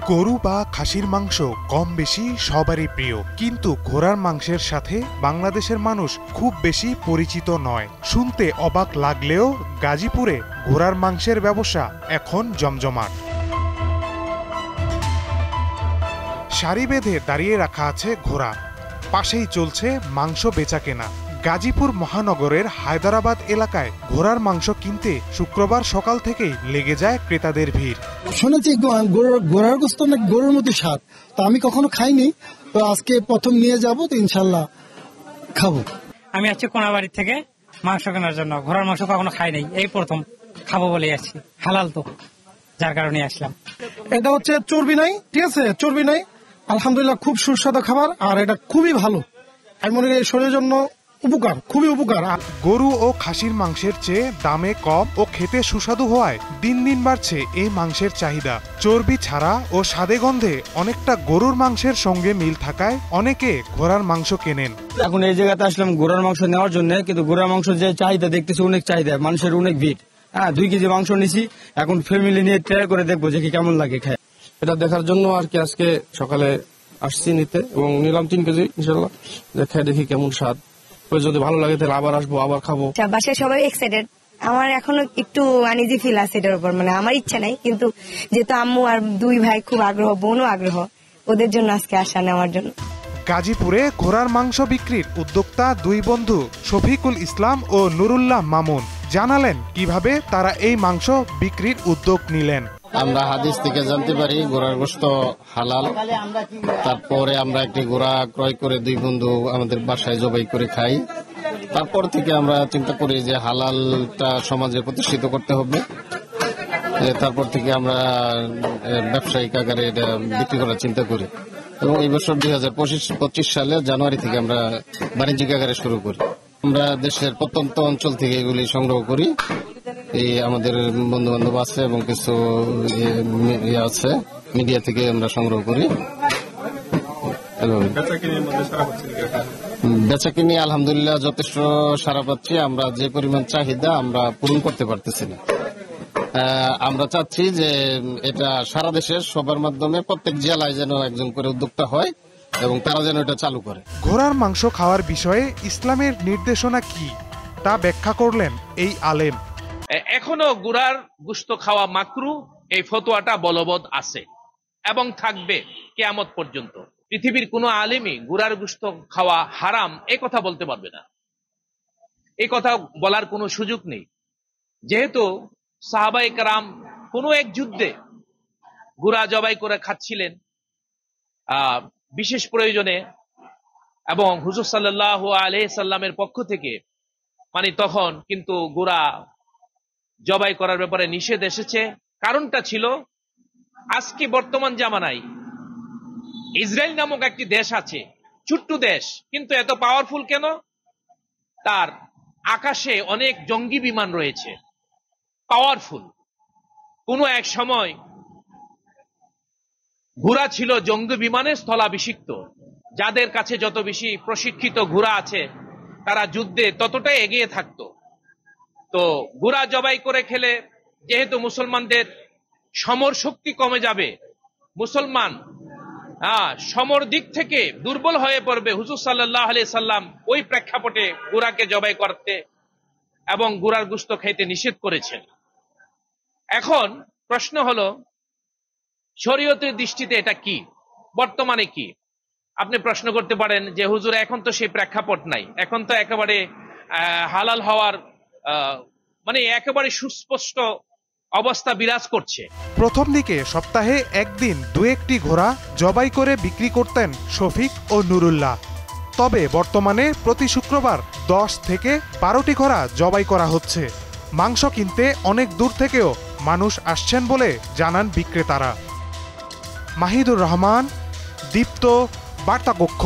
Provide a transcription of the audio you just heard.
গরু বা খাসির মাংস কম বেশি সবারই প্রিয়, কিন্তু ঘোড়ার মাংসের সাথে বাংলাদেশের মানুষ খুব বেশি পরিচিত নয়। শুনতে অবাক লাগলেও গাজীপুরে ঘোড়ার মাংসের ব্যবসা এখন জমজমাট। সারি বেঁধে দাঁড়িয়ে রাখা আছে ঘোড়া, পাশেই চলছে মাংস বেচাকেনা। গাজীপুর মহানগরের হায়দরাবাদ এলাকায় ঘোড়ার মাংস কিনতে শুক্রবার সকাল থেকেই লেগে যায় ক্রেতাদের ভিড়। শুনেছি ঘোড়ার গোশত অনেক গরুর মতো স্বাদ, তো আমি কখনো খাইনি, তো আজকে প্রথম নিয়ে যাব, তো ইনশাল্লাহ খাবো। আমি আছি কোনাবাড়ি থেকে মাংস কেনার জন্য। ঘোড়ার মাংস কখনো খাই নাই, এই প্রথম খাবো বলে আছি। হালাল তো, যার কারণে আসলাম। এটা হচ্ছে চর্বি নাই, ঠিক আছে, চর্বি নাই, আলহামদুলিল্লাহ খুব সুস্বাদু খাবার, আর এটা খুবই ভালো। আমি মনে করি শরীরের জন্য উপকার, খুবই উপকার। গরু ও খাসির মাংসের চেয়ে দামে কম ও খেতে সুস্বাদু হওয়ায় দিন দিন বাড়ছে এই মাংসের চাহিদা। চর্বি ছাড়া ও স্বাদে গন্ধে অনেকটা গরুর মাংসের সঙ্গে মিল থাকায় অনেকে ঘোড়ার মাংস কেনেন। এখন এই জায়গাতে আসলাম ঘোড়ার মাংস নেওয়ার জন্য, কিন্তু ঘোড়ার মাংস যে চাহিদা দেখতেছি, অনেক চাহিদা, মানুষের অনেক ভিড়। 2 কেজি মাংস নিছি, এখন ফ্যামিলি নিয়ে ট্রাই করে দেখবো যে কি কেমন লাগে খায়। এটা দেখার জন্য আর কি আজকে সকালে আসছি নিতে, এবং নিলাম 3 কেজি ইনশাল্লাহ। দেখি কেমন স্বাদ, যদি ভালো লাগে তাহলে আবার আসবো, আবার খাবো। বাসায় সবাই এক্সাইটেড। আমার এখনো একটু আনইজি ফিল আছে এটার উপর, মানে আমার ইচ্ছা নাই, কিন্তু যেহেতু আম্মু আর 2 ভাই খুব আগ্রহ, বোনও আগ্রহ, ওদের জন্য আজকে আসা নেওয়ার জন্য। গাজীপুরে ঘোড়ার মাংস বিক্রির উদ্যোক্তা 2 বন্ধু শফিকুল ইসলাম ও নুরুল্লাহ মামুন জানালেন কিভাবে তারা এই মাংস বিক্রির উদ্যোগ নিলেন। আমরা হাদিস থেকে জানতে পারি ঘোড়ার গোশত হালাল। তারপরে আমরা একটি ঘোড়া ক্রয় করে 2 বন্ধু আমাদের বাসায় জবাই করে খাই। তারপর থেকে আমরা চিন্তা করি যে হালালটা সমাজে প্রতিষ্ঠিত করতে হবে। তারপর থেকে আমরা ব্যবসায়িক আকারে এটা বিক্রি করার চিন্তা করি, এবং এই বছর 2025 সালে জানুয়ারি থেকে আমরা বাণিজ্যিক আকারে শুরু করি। আমরা দেশের প্রত্যন্ত অঞ্চল থেকে এগুলি সংগ্রহ করি। এই আমাদের বন্ধু বান্ধব আছে এবং কিছু আছে, মিডিয়া থেকে আমরা সংগ্রহ করি। বেচা কিনি আলহামদুলিল্লাহ যথেষ্ট সাড়া পাচ্ছি। আমরা যে পরিমাণ চাহিদা আমরা পূরণ করতে পারতেছি না। আমরা চাচ্ছি যে এটা সারা দেশের সবার মাধ্যমে প্রত্যেক জেলায় যেন একজন করে উদ্যোক্তা হয় এবং তারা যেন এটা চালু করে। ঘোড়ার মাংস খাওয়ার বিষয়ে ইসলামের নির্দেশনা কি তা ব্যাখ্যা করলেন এই আলেম। এখনো ঘোড়ার গোশত খাওয়া মাকরু, এই ফতোয়াটা বলবৎ আছে এবং থাকবে কিয়ামত পর্যন্ত। পৃথিবীর কোনো আলেমই ঘোড়ার গোশত খাওয়া হারাম এই কথা বলতে পারবে না, এই কথা বলার কোনো সুযোগ নেই। যেহেতু সাহাবায়ে কেরাম কোনো এক যুদ্ধে ঘোড়া জবাই করে খাচ্ছিলেন বিশেষ প্রয়োজনে, এবং হুজুর সাল্লাল্লাহু আলাইহি সাল্লামের পক্ষ থেকে তখন কিন্তু ঘোড়া জবাই করার ব্যাপারে নিষেধ এসেছে। কারণটা ছিল, আজকে বর্তমান জামানায় ইসরায়েল নামক একটি দেশ আছে, ছোট্ট দেশ কিন্তু এত পাওয়ারফুল কেন? তার আকাশে অনেক জঙ্গি বিমান রয়েছে, পাওয়ারফুল। কোন এক সময় ঘোড়া ছিল জঙ্গি বিমানের স্থলাভিষিক্ত। যাদের কাছে যত বেশি প্রশিক্ষিত ঘোড়া আছে তারা যুদ্ধে ততটাই এগিয়ে থাকতো। তো ঘোড়া জবাই করে খেলে যেহেতু মুসলমানদের সমর শক্তি কমে যাবে, মুসলমান সমর দিক থেকে দুর্বল হয়ে পড়বে, হুজুর সাল্লাল্লাহু আলাইহি সাল্লাম ওই প্রেক্ষাপটে ঘোড়াকে জবাই করতে এবং ঘোড়ার গোশত খেতে নিষেধ করেছেন। এখন প্রশ্ন হলো, শরীয়তের দৃষ্টিতে এটা কি, বর্তমানে কি? আপনি প্রশ্ন করতে পারেন যে হুজুর এখন তো সেই প্রেক্ষাপট নাই, এখন তো একেবারে হালাল হওয়ার একেবারে সুস্পষ্ট অবস্থা বিরাজ করছে। প্রথম দিকে সপ্তাহে একদিন 2-1টি ঘোড়া জবাই করে বিক্রি করতেন শফিক ও নুরুল্লাহ। তবে বর্তমানে প্রতি শুক্রবার 10 থেকে 12টি ঘোড়া জবাই করা হচ্ছে। মাংস কিনতে অনেক দূর থেকেও মানুষ আসছেন বলে জানান বিক্রেতারা। মাহিদুর রহমান, দীপ্ত, বার্তা কক্ষ।